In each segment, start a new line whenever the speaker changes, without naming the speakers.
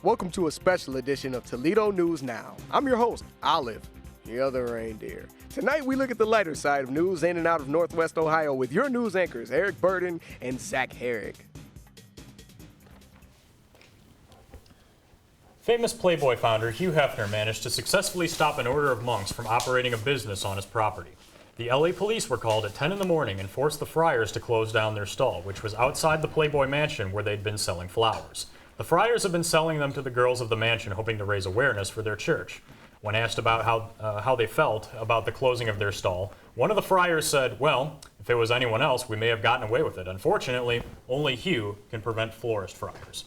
welcome to a special edition of Toledo News Now. I'm your host, Olive, the other reindeer. Tonight we look at the lighter side of news in and out of Northwest Ohio with your news anchors, Eric Burden and Zach Herrick.
Famous Playboy founder Hugh Hefner managed to successfully stop an order of monks from operating a business on his property. The LA police were called at 10 in the morning and forced the friars to close down their stall, which was outside the Playboy mansion where they'd been selling flowers. The friars have been selling them to the girls of the mansion, hoping to raise awareness for their church. When asked about how they felt about the closing of their stall, one of the friars said, "Well, if it was anyone else, we may have gotten away with it. Unfortunately, only Hugh can prevent florist friars."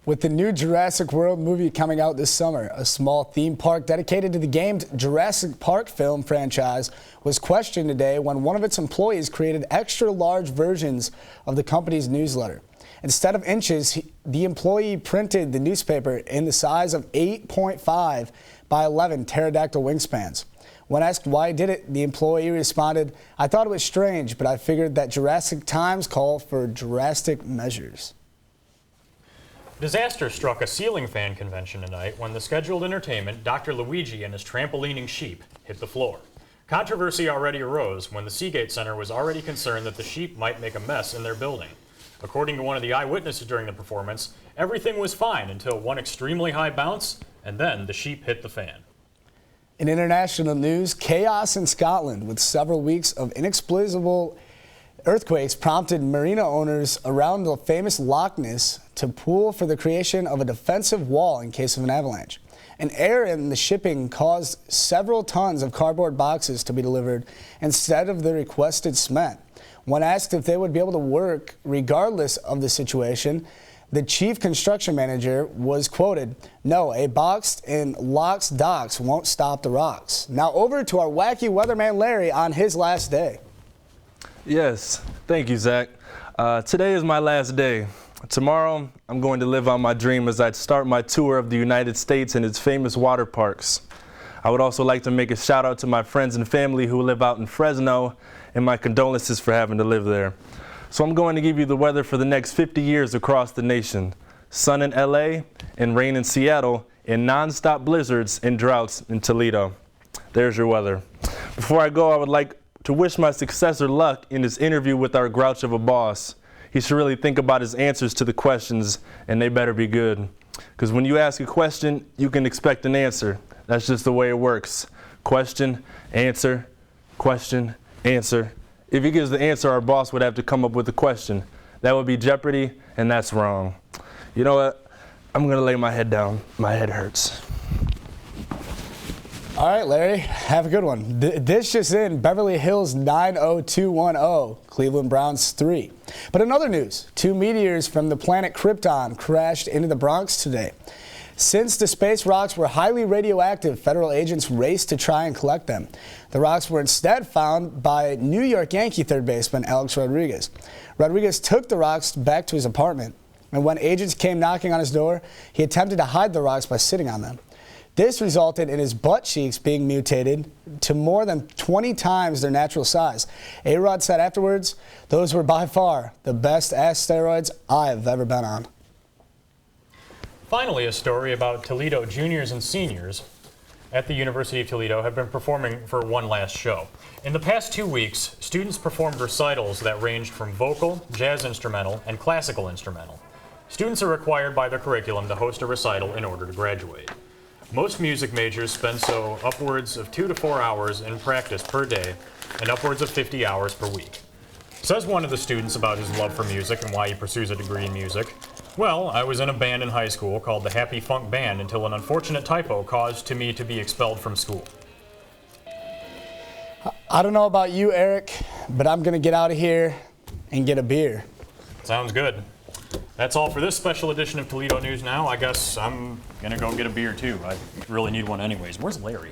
With the new Jurassic World movie coming out this summer, a small theme park dedicated to the famed Jurassic Park film franchise was questioned today when one of its employees created extra-large versions of the company's newsletter. Instead of inches, the employee printed the newspaper in the size of 8.5 by 11 pterodactyl wingspans. When asked why he did it, the employee responded, "I thought it was strange, but I figured that Jurassic Times call for drastic measures."
Disaster struck a ceiling fan convention tonight when the scheduled entertainment, Dr. Luigi and his trampolining sheep, hit the floor. Controversy already arose when the Seagate Center was already concerned that the sheep might make a mess in their building. According to one of the eyewitnesses during the performance, everything was fine until one extremely high bounce, and then the sheep hit the fan.
In international news, chaos in Scotland with several weeks of inexplicable earthquakes prompted marina owners around the famous Loch Ness to pool for the creation of a defensive wall in case of an avalanche. An error in the shipping caused several tons of cardboard boxes to be delivered instead of the requested cement. When asked if they would be able to work regardless of the situation, the chief construction manager was quoted, "No, a box in Loch's docks won't stop the rocks." Now over to our wacky weatherman Larry on his last day.
Yes, thank you, Zach. Today is my last day. Tomorrow, I'm going to live out my dream as I start my tour of the United States and its famous water parks. I would also like to make a shout out to my friends and family who live out in Fresno, and my condolences for having to live there. So I'm going to give you the weather for the next 50 years across the nation. Sun in LA and rain in Seattle, and non-stop blizzards and droughts in Toledo. There's your weather. Before I go, I would like to wish my successor luck in his interview with our grouch of a boss. He should really think about his answers to the questions, and they better be good. Because when you ask a question, you can expect an answer. That's just the way it works. Question, answer, question, answer. If he gives the answer, our boss would have to come up with a question. That would be Jeopardy, and that's wrong. You know what? I'm gonna lay my head down. My head hurts.
All right, Larry, have a good one. This just in, Beverly Hills 90210, Cleveland Browns 3. But in other news, 2 meteors from the planet Krypton crashed into the Bronx today. Since the space rocks were highly radioactive, federal agents raced to try and collect them. The rocks were instead found by New York Yankee third baseman Alex Rodriguez. Rodriguez took the rocks back to his apartment, and when agents came knocking on his door, he attempted to hide the rocks by sitting on them. This resulted in his butt cheeks being mutated to more than 20 times their natural size. A-Rod said afterwards, "Those were by far the best ass steroids I've ever been on."
Finally, a story about Toledo juniors and seniors at the University of Toledo have been performing for one last show. In the past 2 weeks, students performed recitals that ranged from vocal, jazz instrumental, and classical instrumental. Students are required by their curriculum to host a recital in order to graduate. Most music majors spend upwards of 2 to 4 hours in practice per day and upwards of 50 hours per week. Says one of the students about his love for music and why he pursues a degree in music. "Well, I was in a band in high school called the Happy Funk Band until an unfortunate typo caused me to be expelled from school."
I don't know about you, Eric, but I'm going to get out of here and get a beer.
Sounds good. That's all for this special edition of Toledo News Now. I guess I'm going to go get a beer too. I really need one anyways. Where's Larry?